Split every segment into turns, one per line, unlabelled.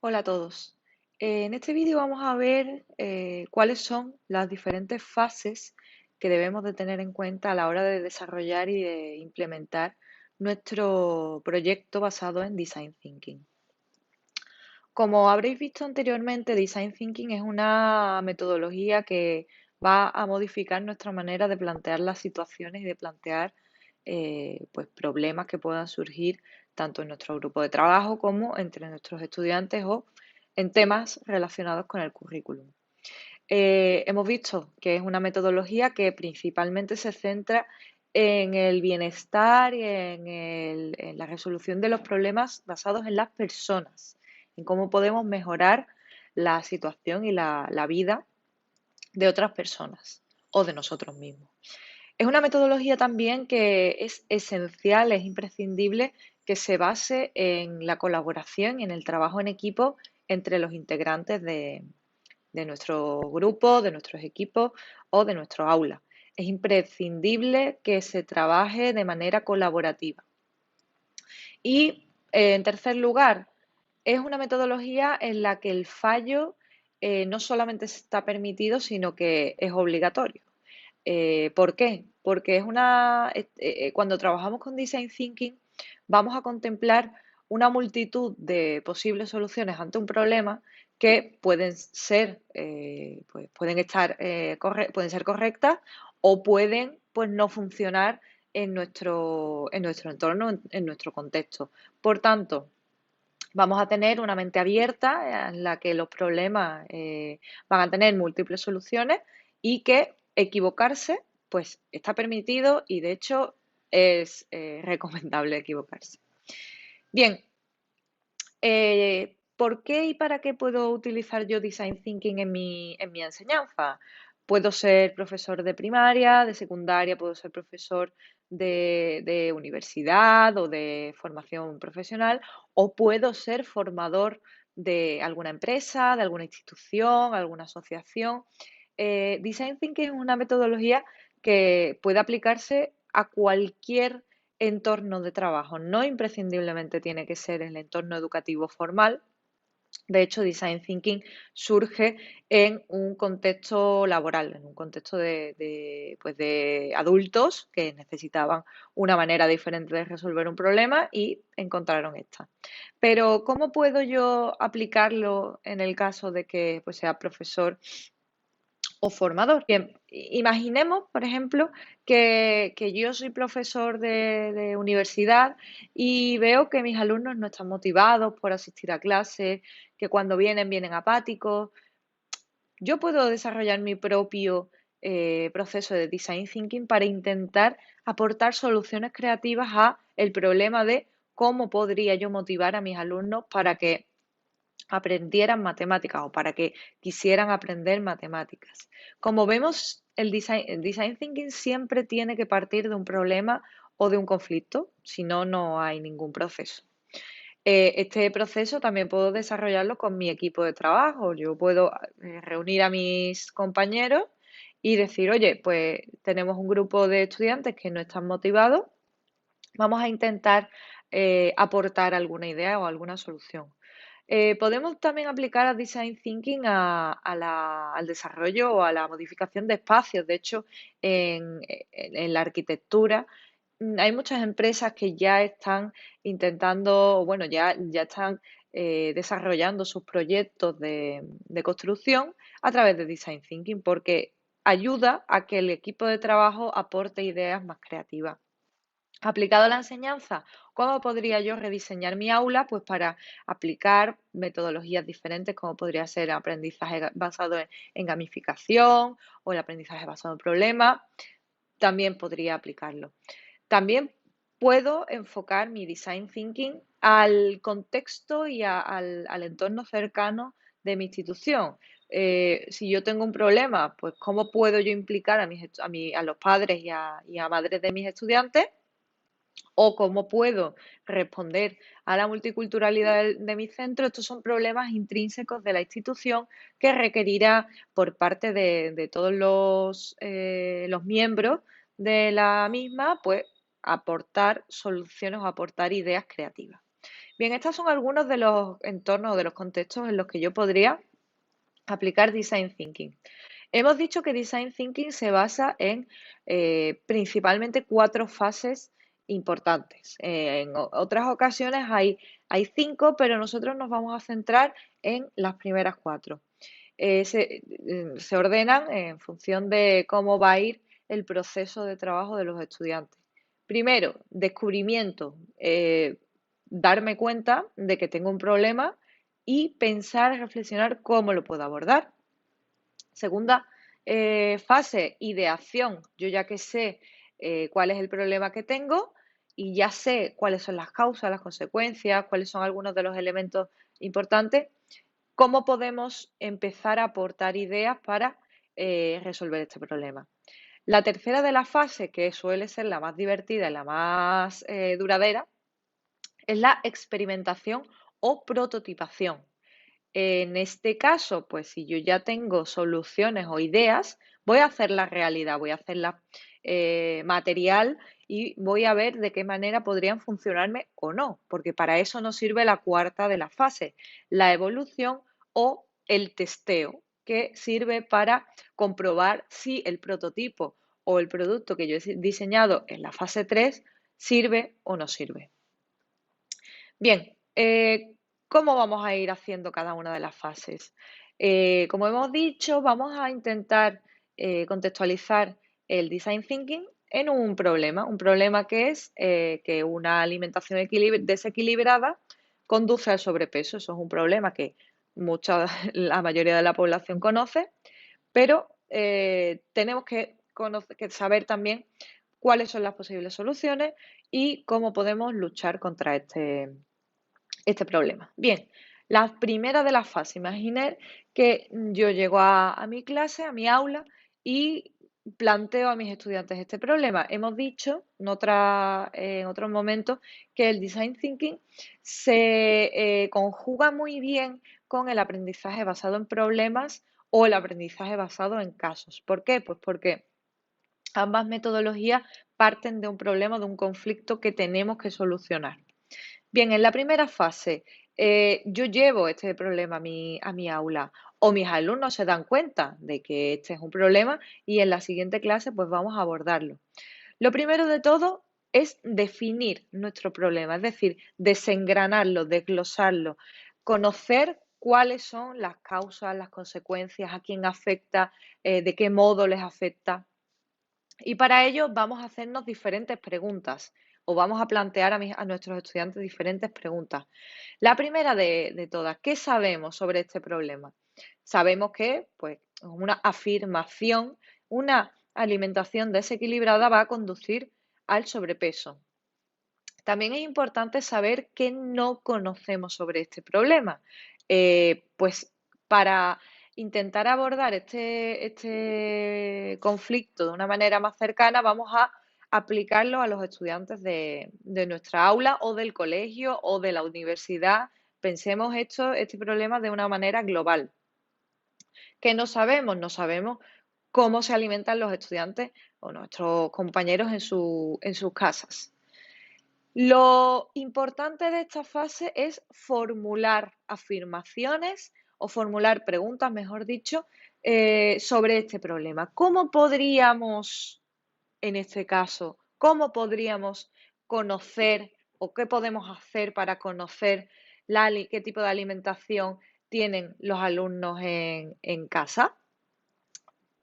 Hola a todos. En este vídeo vamos a ver cuáles son las diferentes fases que debemos de tener en cuenta a la hora de desarrollar y de implementar nuestro proyecto basado en Design Thinking. Como habréis visto anteriormente, Design Thinking es una metodología que va a modificar nuestra manera de plantear las situaciones y de plantear pues, problemas que puedan surgir tanto en nuestro grupo de trabajo como entre nuestros estudiantes o en temas relacionados con el currículum. Hemos visto que es una metodología que principalmente se centra en el bienestar y en la resolución de los problemas basados en las personas, en cómo podemos mejorar la situación y la vida de otras personas o de nosotros mismos. Es una metodología también que es esencial, es imprescindible que se base en la colaboración y en el trabajo en equipo entre los integrantes de nuestro grupo, de nuestros equipos o de nuestro aula. Es imprescindible que se trabaje de manera colaborativa. Y en tercer lugar, es una metodología en la que el fallo no solamente está permitido, sino que es obligatorio. ¿Por qué? Porque cuando trabajamos con Design Thinking vamos a contemplar una multitud de posibles soluciones ante un problema que pueden ser, pues, pueden ser correctas o pueden pues, no funcionar en nuestro entorno, en nuestro contexto. Por tanto, vamos a tener una mente abierta en la que los problemas van a tener múltiples soluciones y que equivocarse, pues está permitido y de hecho es recomendable equivocarse. Bien, ¿por qué y para qué puedo utilizar yo Design Thinking en mi enseñanza? Puedo ser profesor de primaria, de secundaria, puedo ser profesor de universidad o de formación profesional, o puedo ser formador de alguna empresa, de alguna institución, alguna asociación. Design Thinking es una metodología que puede aplicarse a cualquier entorno de trabajo. No imprescindiblemente tiene que ser el entorno educativo formal. De hecho, Design Thinking surge en un contexto laboral, en un contexto pues de adultos que necesitaban una manera diferente de resolver un problema y encontraron esta. Pero, ¿cómo puedo yo aplicarlo en el caso de que pues, sea profesor o formador? Bien, imaginemos, por ejemplo, que yo soy profesor de universidad y veo que mis alumnos no están motivados por asistir a clases, que cuando vienen apáticos. Yo puedo desarrollar mi propio proceso de design thinking para intentar aportar soluciones creativas a el problema de cómo podría yo motivar a mis alumnos para que aprendieran matemáticas o para que quisieran aprender matemáticas. Como vemos, el design thinking siempre tiene que partir de un problema o de un conflicto, si no, no hay ningún proceso. Este proceso también puedo desarrollarlo con mi equipo de trabajo. Yo puedo reunir a mis compañeros y decir, oye, pues tenemos un grupo de estudiantes que no están motivados, vamos a intentar aportar alguna idea o alguna solución. Podemos también aplicar a Design Thinking al desarrollo o a la modificación de espacios. De hecho, en la arquitectura hay muchas empresas que ya están intentando, bueno, ya están desarrollando sus proyectos de construcción a través de Design Thinking porque ayuda a que el equipo de trabajo aporte ideas más creativas. Aplicado a la enseñanza, ¿cómo podría yo rediseñar mi aula? Pues para aplicar metodologías diferentes, como podría ser aprendizaje basado en gamificación o el aprendizaje basado en problemas, también podría aplicarlo. También puedo enfocar mi design thinking al contexto y al entorno cercano de mi institución. Si yo tengo un problema, pues cómo puedo yo implicar a los padres y a madres de mis estudiantes o cómo puedo responder a la multiculturalidad de mi centro. Estos son problemas intrínsecos de la institución que requerirá por parte de todos los miembros de la misma, pues aportar soluciones o aportar ideas creativas. Bien, estos son algunos de los entornos o de los contextos en los que yo podría aplicar Design Thinking. Hemos dicho que Design Thinking se basa en principalmente 4 fases importantes. En otras ocasiones hay 5, pero nosotros nos vamos a centrar en las primeras 4. Se ordenan en función de cómo va a ir el proceso de trabajo de los estudiantes. Primero, descubrimiento, darme cuenta de que tengo un problema y pensar, reflexionar cómo lo puedo abordar. Segunda fase, ideación. Yo ya que sé cuál es el problema que tengo y ya sé cuáles son las causas, las consecuencias, cuáles son algunos de los elementos importantes, ¿cómo podemos empezar a aportar ideas para resolver este problema? La tercera de las fases, que suele ser la más divertida y la más duradera, es la experimentación o prototipación. En este caso, pues si yo ya tengo soluciones o ideas, voy a hacerlas realidad, voy a hacerlas material y voy a ver de qué manera podrían funcionarme o no, porque para eso nos sirve la cuarta de las fases, la evolución o el testeo, que sirve para comprobar si el prototipo o el producto que yo he diseñado en la fase 3 sirve o no sirve. Bien, ¿cómo vamos a ir haciendo cada una de las fases? Como hemos dicho, vamos a intentar contextualizar el design thinking en un problema que es que una alimentación desequilibrada conduce al sobrepeso. Eso es un problema que la mayoría de la población conoce, pero tenemos que saber también cuáles son las posibles soluciones y cómo podemos luchar contra este problema. Bien, la primera de las fases, imaginé que yo llego a mi clase, a mi aula y planteo a mis estudiantes este problema. Hemos dicho en otros momentos que el design thinking se conjuga muy bien con el aprendizaje basado en problemas o el aprendizaje basado en casos. ¿Por qué? Pues porque ambas metodologías parten de un problema, de un conflicto que tenemos que solucionar. Bien, en la primera fase, yo llevo este problema a mi aula o mis alumnos se dan cuenta de que este es un problema y en la siguiente clase pues vamos a abordarlo. Lo primero de todo es definir nuestro problema, es decir, desengranarlo, desglosarlo, conocer cuáles son las causas, las consecuencias, a quién afecta, de qué modo les afecta. Y para ello vamos a hacernos diferentes preguntas o vamos a plantear a nuestros estudiantes diferentes preguntas. La primera de todas, ¿qué sabemos sobre este problema? Sabemos que, pues, una afirmación, una alimentación desequilibrada va a conducir al sobrepeso. También es importante saber qué no conocemos sobre este problema. Pues para intentar abordar este conflicto de una manera más cercana, vamos a aplicarlo a los estudiantes de nuestra aula o del colegio o de la universidad. Pensemos este problema de una manera global. ¿Qué no sabemos? No sabemos cómo se alimentan los estudiantes o nuestros compañeros en sus casas. Lo importante de esta fase es formular afirmaciones o formular preguntas, mejor dicho, sobre este problema. ¿Cómo podríamos, en este caso, cómo podríamos conocer o qué podemos hacer para conocer qué tipo de alimentación tienen los alumnos en casa?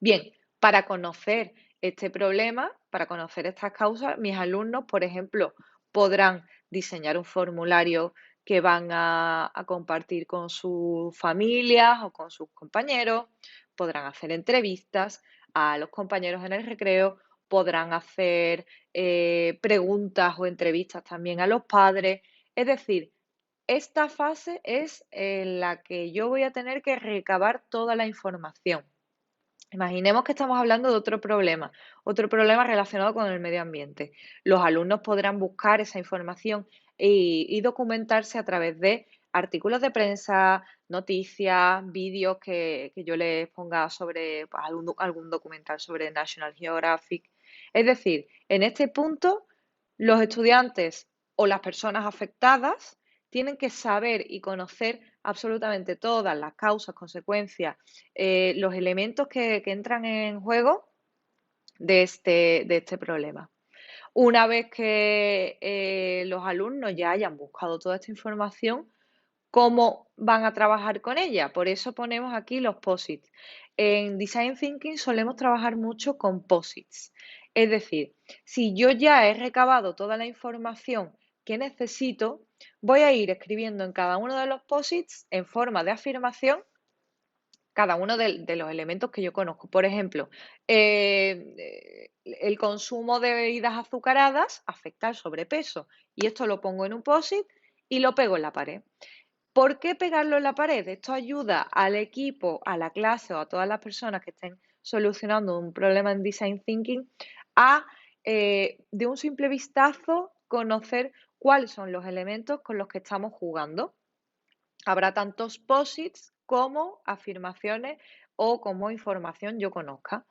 Bien, para conocer este problema, para conocer estas causas, mis alumnos, por ejemplo, podrán diseñar un formulario que van a compartir con sus familias o con sus compañeros, podrán hacer entrevistas a los compañeros en el recreo, podrán hacer preguntas o entrevistas también a los padres. Es decir, esta fase es en la que yo voy a tener que recabar toda la información. Imaginemos que estamos hablando de otro problema relacionado con el medio ambiente. Los alumnos podrán buscar esa información y documentarse a través de artículos de prensa, noticias, vídeos que yo les ponga sobre pues, algún documental sobre National Geographic. Es decir, en este punto, los estudiantes o las personas afectadas tienen que saber y conocer absolutamente todas las causas, consecuencias, los elementos que entran en juego de este problema. Una vez que los alumnos ya hayan buscado toda esta información, ¿cómo van a trabajar con ella? Por eso ponemos aquí los posits. En Design Thinking solemos trabajar mucho con posits. Es decir, si yo ya he recabado toda la información que necesito, voy a ir escribiendo en cada uno de los posits en forma de afirmación cada uno de los elementos que yo conozco. Por ejemplo, el consumo de bebidas azucaradas afecta al sobrepeso. Y esto lo pongo en un post-it y lo pego en la pared. ¿Por qué pegarlo en la pared? Esto ayuda al equipo, a la clase o a todas las personas que estén solucionando un problema en Design Thinking a, de un simple vistazo, conocer cuáles son los elementos con los que estamos jugando. Habrá tantos posits como afirmaciones o como información yo conozca.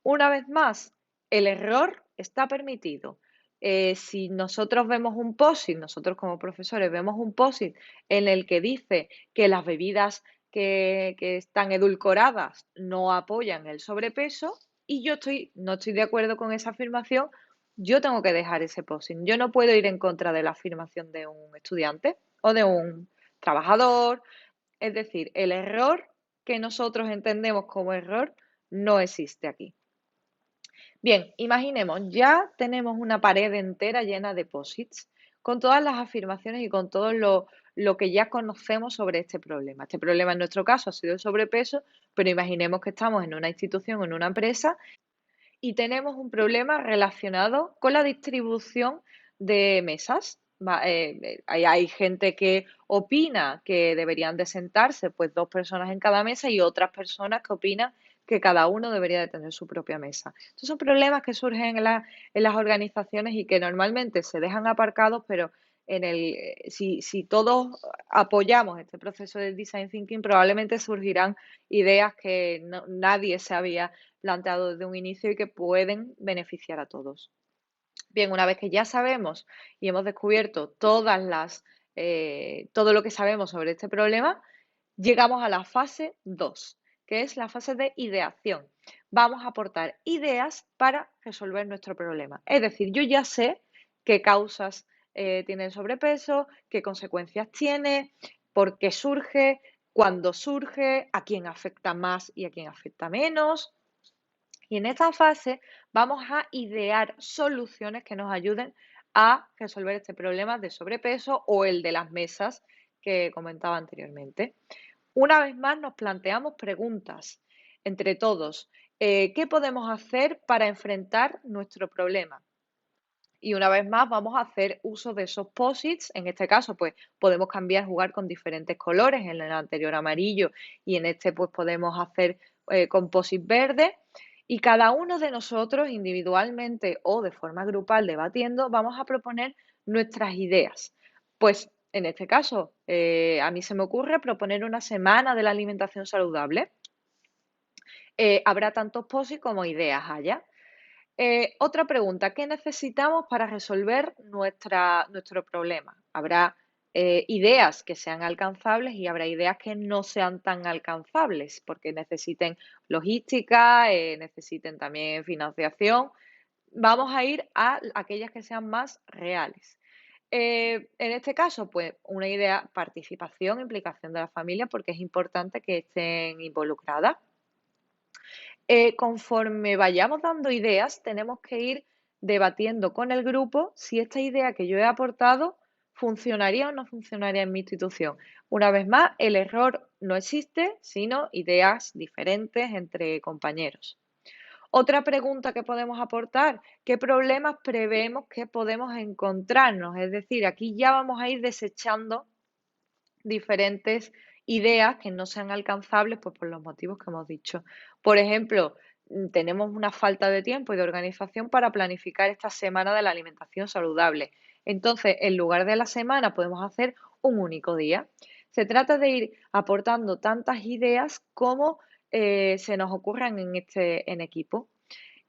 Una vez más, el error está permitido. Si nosotros vemos un post-it, nosotros como profesores vemos un post-it en el que dice que las bebidas que están edulcoradas no apoyan el sobrepeso y yo no estoy de acuerdo con esa afirmación, yo tengo que dejar ese post-it. Yo no puedo ir en contra de la afirmación de un estudiante o de un trabajador. Es decir, el error que nosotros entendemos como error no existe aquí. Bien, imaginemos, ya tenemos una pared entera llena de posits con todas las afirmaciones y con todo lo que ya conocemos sobre este problema. Este problema en nuestro caso ha sido el sobrepeso, pero imaginemos que estamos en una institución, en una empresa y tenemos un problema relacionado con la distribución de mesas. Hay gente que opina que deberían de sentarse pues 2 personas en cada mesa y otras personas que opinan que cada uno debería de tener su propia mesa. Estos son problemas que surgen en las organizaciones y que normalmente se dejan aparcados, pero si todos apoyamos este proceso de design thinking, probablemente surgirán ideas que nadie se había planteado desde un inicio y que pueden beneficiar a todos. Bien, una vez que ya sabemos y hemos descubierto todo lo que sabemos sobre este problema, llegamos a la fase 2, que es la fase de ideación. Vamos a aportar ideas para resolver nuestro problema. Es decir, yo ya sé qué causas tiene el sobrepeso, qué consecuencias tiene, por qué surge, cuándo surge, a quién afecta más y a quién afecta menos. Y en esta fase vamos a idear soluciones que nos ayuden a resolver este problema de sobrepeso o el de las mesas que comentaba anteriormente. Una vez más nos planteamos preguntas entre todos. ¿Qué podemos hacer para enfrentar nuestro problema? Y una vez más vamos a hacer uso de esos posits. En este caso, pues podemos cambiar, jugar con diferentes colores. En el anterior amarillo y en este pues podemos hacer con posit verde. Y cada uno de nosotros, individualmente o de forma grupal, debatiendo, vamos a proponer nuestras ideas. Pues en este caso, a mí se me ocurre proponer una semana de la alimentación saludable. Habrá tantos posits como ideas haya. Otra pregunta, ¿qué necesitamos para resolver nuestro problema? Habrá ideas que sean alcanzables y habrá ideas que no sean tan alcanzables porque necesiten logística, necesiten también financiación. Vamos a ir a aquellas que sean más reales. En este caso, pues una idea, participación, implicación de la familia, porque es importante que estén involucradas. Conforme vayamos dando ideas, tenemos que ir debatiendo con el grupo si esta idea que yo he aportado funcionaría o no funcionaría en mi institución. Una vez más, el error no existe, sino ideas diferentes entre compañeros. Otra pregunta que podemos aportar, ¿qué problemas preveemos que podemos encontrarnos? Es decir, aquí ya vamos a ir desechando diferentes ideas que no sean alcanzables pues, por los motivos que hemos dicho. Por ejemplo, tenemos una falta de tiempo y de organización para planificar esta semana de la alimentación saludable. Entonces, en lugar de la semana, podemos hacer un único día. Se trata de ir aportando tantas ideas como se nos ocurran en equipo.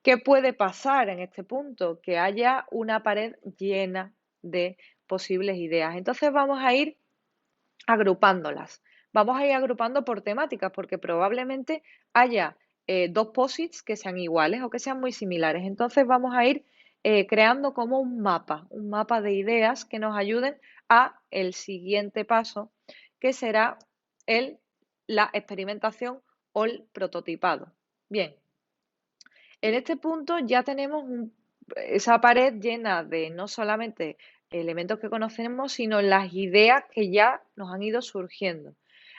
¿Qué puede pasar en este punto? Que haya una pared llena de posibles ideas. Entonces vamos a ir agrupándolas. Vamos a ir agrupando por temáticas porque probablemente haya dos posits que sean iguales o que sean muy similares. Entonces vamos a ir creando como un mapa de ideas que nos ayuden a el siguiente paso, que será el, la experimentación o el prototipado. Bien, en este punto ya tenemos esa pared llena de no solamente elementos que conocemos, sino las ideas que ya nos han ido surgiendo.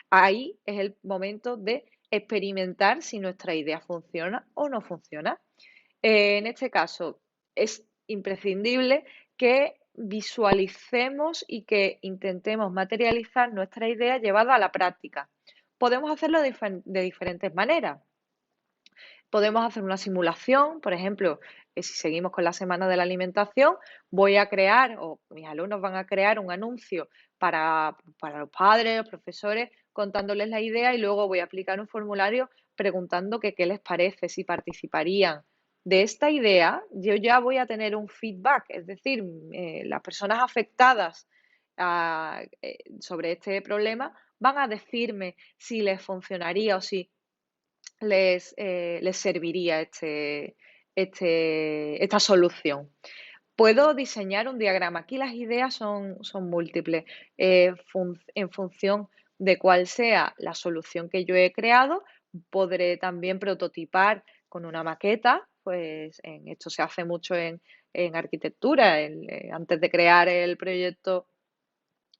Ahí es el momento de experimentar si nuestra idea funciona o no funciona. En este caso, es imprescindible que visualicemos y que intentemos materializar nuestra idea llevada a la práctica. Podemos hacerlo de diferentes maneras. Podemos hacer una simulación, por ejemplo, si seguimos con la semana de la alimentación, voy a crear, o mis alumnos van a crear un anuncio para los padres, los profesores, contándoles la idea y luego voy a aplicar un formulario preguntando que qué les parece, si participarían. De esta idea, yo ya voy a tener un feedback, es decir, las personas afectadas sobre este problema van a decirme si les funcionaría o si les serviría esta solución. Puedo diseñar un diagrama. Aquí las ideas son múltiples. En función de cuál sea la solución que yo he creado, podré también prototipar con una maqueta. Pues esto se hace mucho en arquitectura. Antes de crear el proyecto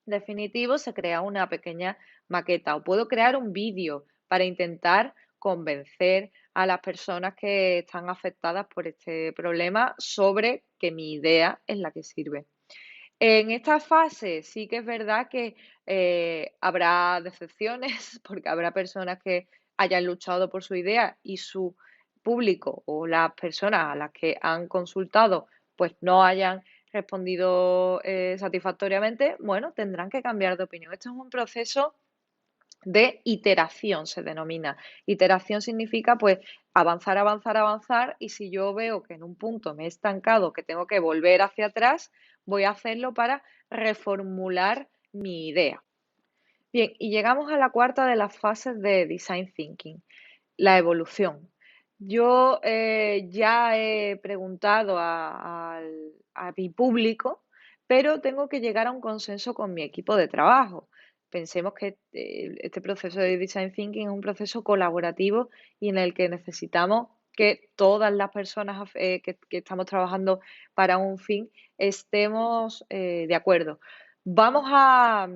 definitivo, se crea una pequeña maqueta. O puedo crear un vídeo para intentar convencer a las personas que están afectadas por este problema sobre que mi idea es la que sirve. En esta fase sí que es verdad que habrá decepciones, porque habrá personas que hayan luchado por su idea y su público o las personas a las que han consultado pues no hayan respondido satisfactoriamente. Bueno, tendrán que cambiar de opinión. Esto es un proceso de iteración, se denomina. Iteración significa pues avanzar, avanzar, avanzar, y si yo veo que en un punto me he estancado, que tengo que volver hacia atrás, voy a hacerlo para reformular mi idea. Bien, y llegamos a la cuarta de las fases de Design Thinking, la evolución. Yo ya he preguntado a mi público, pero tengo que llegar a un consenso con mi equipo de trabajo. Pensemos que este proceso de Design Thinking es un proceso colaborativo y en el que necesitamos que todas las personas que estamos trabajando para un fin estemos de acuerdo. Vamos a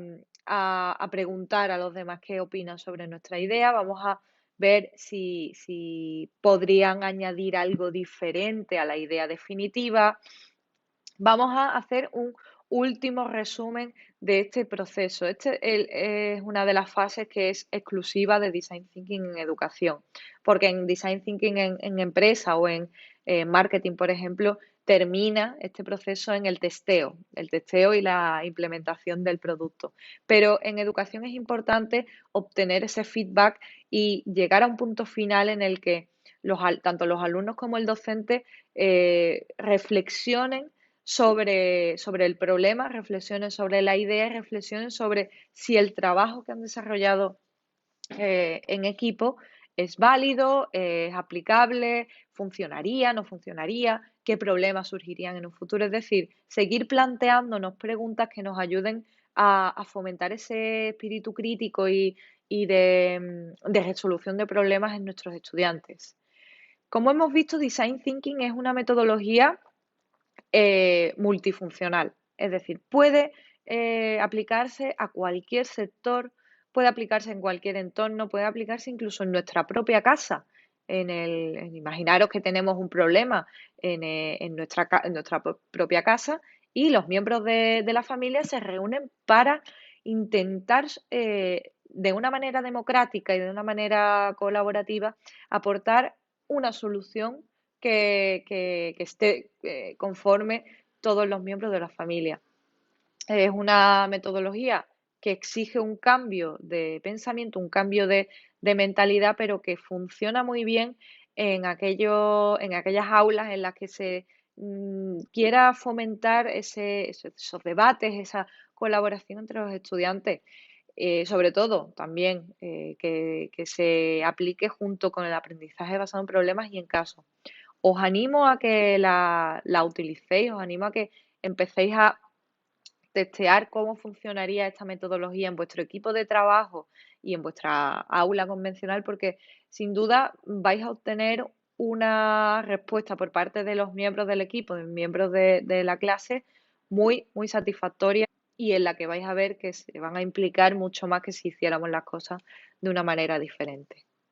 preguntar a los demás qué opinan sobre nuestra idea, vamos a ver si podrían añadir algo diferente a la idea definitiva. Vamos a hacer un último resumen de este proceso. Es una de las fases que es exclusiva de Design Thinking en educación, porque en Design Thinking en empresa o en marketing, por ejemplo, termina este proceso en el testeo y la implementación del producto. Pero en educación es importante obtener ese feedback y llegar a un punto final en el que tanto los alumnos como el docente reflexionen sobre el problema, reflexionen sobre la idea y reflexionen sobre si el trabajo que han desarrollado en equipo es válido, es aplicable, funcionaría, no funcionaría, qué problemas surgirían en un futuro. Es decir, seguir planteándonos preguntas que nos ayuden a fomentar ese espíritu crítico y de resolución de problemas en nuestros estudiantes. Como hemos visto, Design Thinking es una metodología multifuncional, es decir, puede aplicarse a cualquier sector, puede aplicarse en cualquier entorno, puede aplicarse incluso en nuestra propia casa. Imaginaros que tenemos un problema en nuestra propia casa y los miembros de la familia se reúnen para intentar de una manera democrática y de una manera colaborativa aportar una solución que esté conforme todos los miembros de la familia. Es una metodología que exige un cambio de pensamiento, un cambio de mentalidad, pero que funciona muy bien en aquellas aulas en las que se quiera fomentar esos debates, esa colaboración entre los estudiantes. Sobre todo también que se aplique junto con el aprendizaje basado en problemas y en casos. Os animo a que la utilicéis, os animo a que empecéis a testear cómo funcionaría esta metodología en vuestro equipo de trabajo y en vuestra aula convencional, porque sin duda vais a obtener una respuesta por parte de los miembros del equipo, de los miembros de la clase, muy, muy satisfactoria y en la que vais a ver que se van a implicar mucho más que si hiciéramos las cosas de una manera diferente.